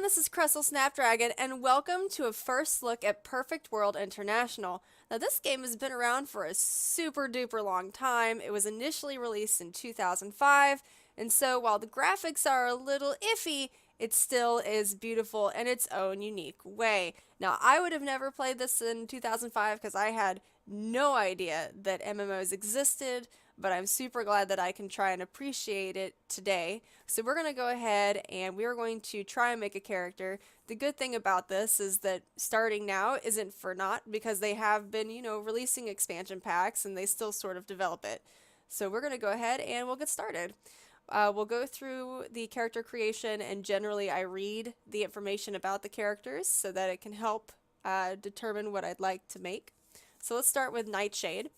everyone, this is Crystal Snapdragon, and welcome to a first look at Perfect World International. Now, this game has been around for a super duper long time. It was initially released in 2005, and so while the graphics are a little iffy, it still is beautiful in its own unique way. Now, I would have never played this in 2005 because I had no idea that MMOs existed, but I'm super glad that I can try and appreciate it today. So we're going to go ahead and we're going to try and make a character. The good thing about this is that starting now isn't for naught because they have been, releasing expansion packs and they still sort of develop it. So we're going to go ahead and we'll get started. We'll go through the character creation, and generally I read the information about the characters so that it can help determine what I'd like to make. So let's start with Nightshade.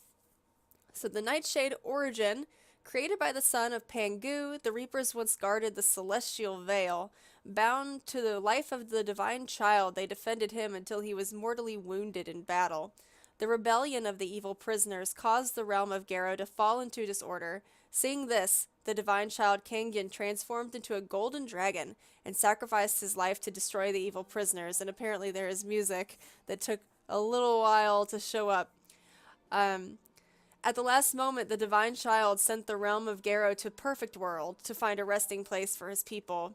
So the Nightshade origin, created by the son of Pangu, the Reapers once guarded the celestial veil. Bound to the life of the divine child, they defended him until he was mortally wounded in battle. The rebellion of the evil prisoners caused the realm of Garo to fall into disorder. Seeing this, the divine child Kangyan transformed into a golden dragon and sacrificed his life to destroy the evil prisoners. And apparently there is music that took a little while to show up. At the last moment, the divine child sent the realm of Garo to Perfect World to find a resting place for his people.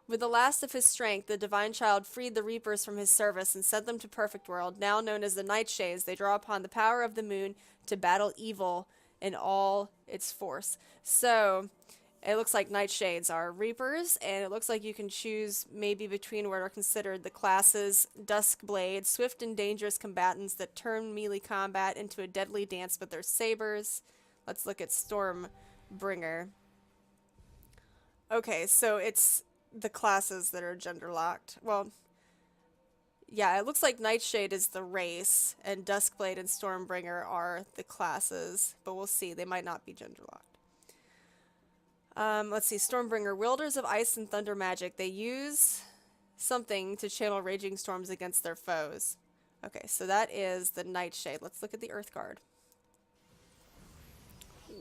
With the last of his strength, the divine child freed the Reapers from his service and sent them to Perfect World, now known as the Nightshades. They draw upon the power of the moon to battle evil in all its force. So, it looks like Nightshades are Reapers, and it looks like you can choose maybe between what are considered the classes Duskblade, swift and dangerous combatants that turn melee combat into a deadly dance with their sabers. Let's look at Stormbringer. Okay, so it's the classes that are gender locked. Well, yeah, it looks like Nightshade is the race, and Duskblade and Stormbringer are the classes, but we'll see. They might not be gender locked. Let's see, Stormbringer, wielders of ice and thunder magic. They use something to channel raging storms against their foes. Okay, so that is the Nightshade. Let's look at the Earth Guard.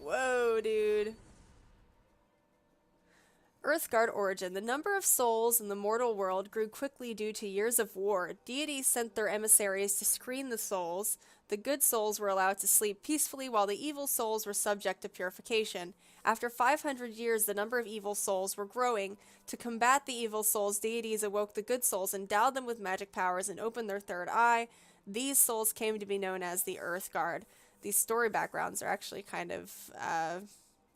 Whoa, dude. Earthguard origin. The number of souls in the mortal world grew quickly due to years of war. Deities sent their emissaries to screen the souls. The good souls were allowed to sleep peacefully while the evil souls were subject to purification. After 500 years, the number of evil souls were growing. To combat the evil souls, deities awoke the good souls, endowed them with magic powers, and opened their third eye. These souls came to be known as the Earthguard. These story backgrounds are actually kind of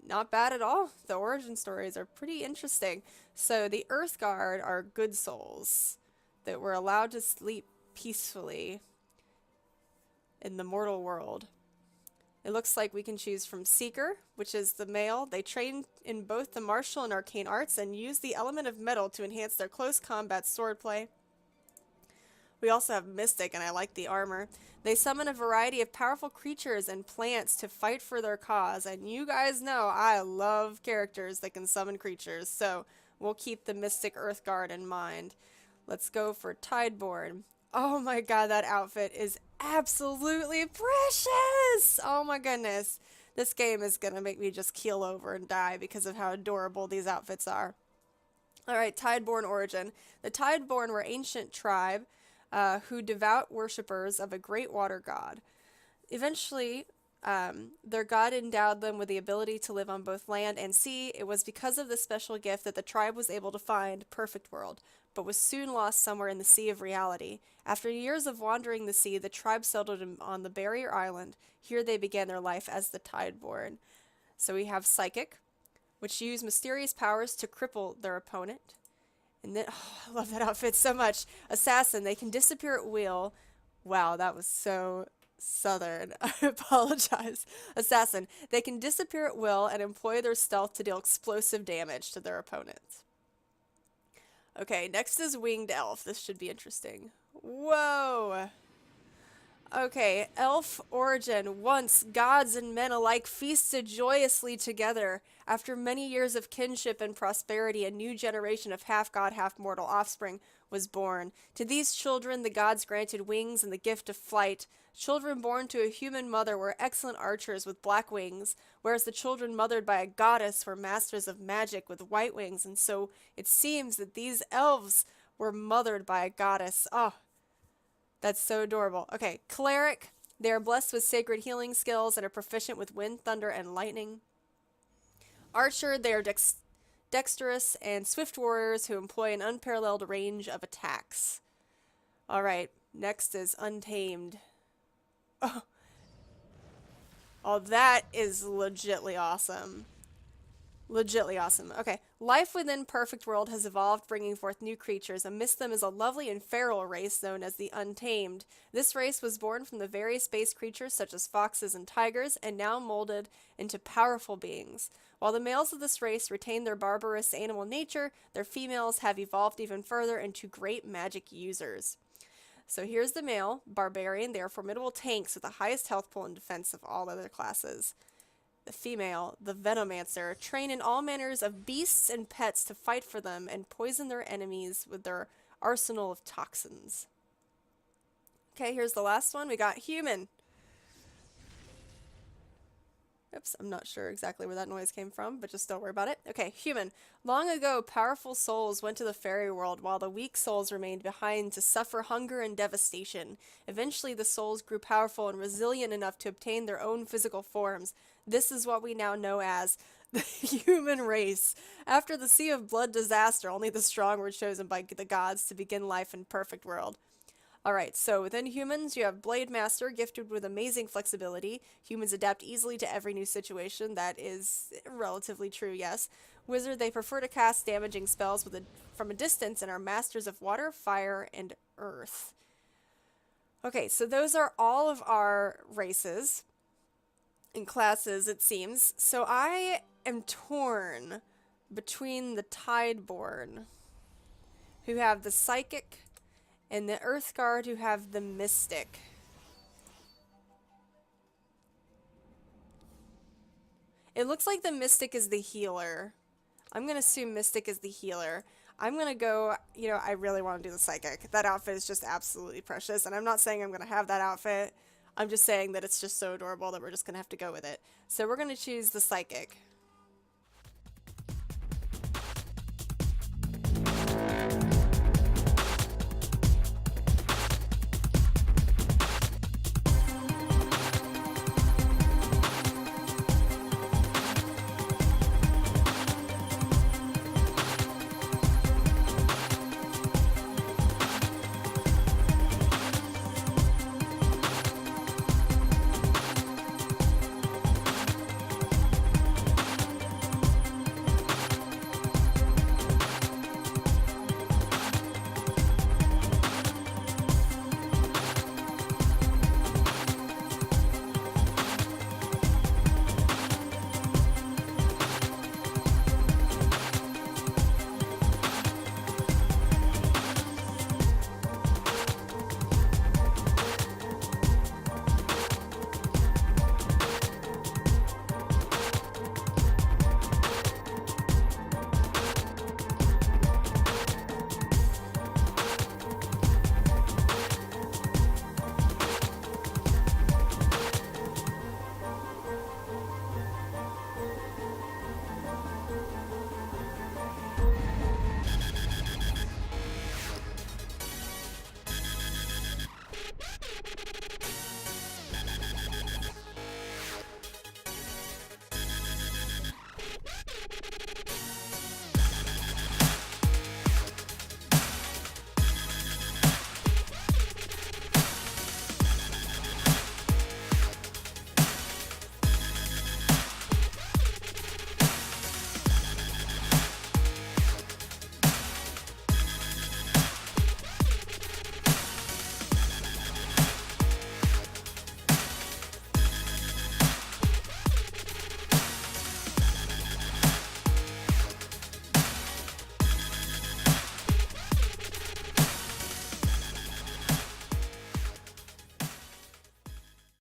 not bad at all. The origin stories are pretty interesting. So the Earthguard are good souls that were allowed to sleep peacefully in the mortal world. It looks like we can choose from Seeker, which is the male. They train in both the martial and arcane arts and use the element of metal to enhance their close combat swordplay. We also have Mystic, and I like the armor. They summon a variety of powerful creatures and plants to fight for their cause, and you guys know I love characters that can summon creatures, so we'll keep the Mystic Earthguard in mind. Let's go for Tideborn. Oh my god, that outfit is absolutely precious! Oh my goodness. This game is gonna make me just keel over and die because of how adorable these outfits are. Alright, Tideborn origin. The Tideborn were ancient tribe who devout worshippers of a great water god. Eventually, their god endowed them with the ability to live on both land and sea. It was because of this special gift that the tribe was able to find Perfect World, but was soon lost somewhere in the Sea of Reality. After years of wandering the sea, the tribe settled on the Barrier Island. Here they began their life as the Tideborn. So we have Psychic, which use mysterious powers to cripple their opponent. And then, oh, I love that outfit so much. Assassin, they can disappear at will. Wow, that was so southern. I apologize. Assassin, they can disappear at will and employ their stealth to deal explosive damage to their opponents. Okay, next is Winged Elf. This should be interesting. Whoa! Okay, elf origin. Once, gods and men alike feasted joyously together. After many years of kinship and prosperity, a new generation of half-god, half-mortal offspring was born. To these children, the gods granted wings and the gift of flight. Children born to a human mother were excellent archers with black wings, whereas the children mothered by a goddess were masters of magic with white wings, and so it seems that these elves were mothered by a goddess. Oh, that's so adorable. Okay, Cleric. They are blessed with sacred healing skills and are proficient with wind, thunder, and lightning. Archer. They are dexterous and swift warriors who employ an unparalleled range of attacks. All right, next is Untamed. Oh, oh, that is legitly awesome. Legitly awesome. Okay. Life within Perfect World has evolved, bringing forth new creatures. Amidst them is a lovely and feral race known as the Untamed. This race was born from the various space creatures such as foxes and tigers, and now molded into powerful beings. While the males of this race retain their barbarous animal nature, their females have evolved even further into great magic users. So here's the male, Barbarian. They are formidable tanks with the highest health pool and defense of all other classes. The female, the Venomancer, train in all manners of beasts and pets to fight for them and poison their enemies with their arsenal of toxins. Okay, here's the last one. We got Human. Oops, I'm not sure exactly where that noise came from, but just don't worry about it. Okay, Human. Long ago, powerful souls went to the fairy world while the weak souls remained behind to suffer hunger and devastation. Eventually, the souls grew powerful and resilient enough to obtain their own physical forms. This is what we now know as the human race. After the Sea of Blood disaster, only the strong were chosen by the gods to begin life in Perfect World. Alright, so within humans, you have Blade Master, gifted with amazing flexibility. Humans adapt easily to every new situation. That is relatively true, yes. Wizard, they prefer to cast damaging spells from a distance and are masters of water, fire, and earth. Okay, so those are all of our races and classes, it seems. So I am torn between the Tideborn, who have the Psychic, and the Earth Guard, who have the Mystic. It looks like the Mystic is the healer. I'm going to assume Mystic is the healer. I'm going to go, you know, I really want to do the Psychic. That outfit is just absolutely precious, and I'm not saying I'm going to have that outfit. I'm just saying that it's just so adorable that we're just going to have to go with it. So we're going to choose the Psychic.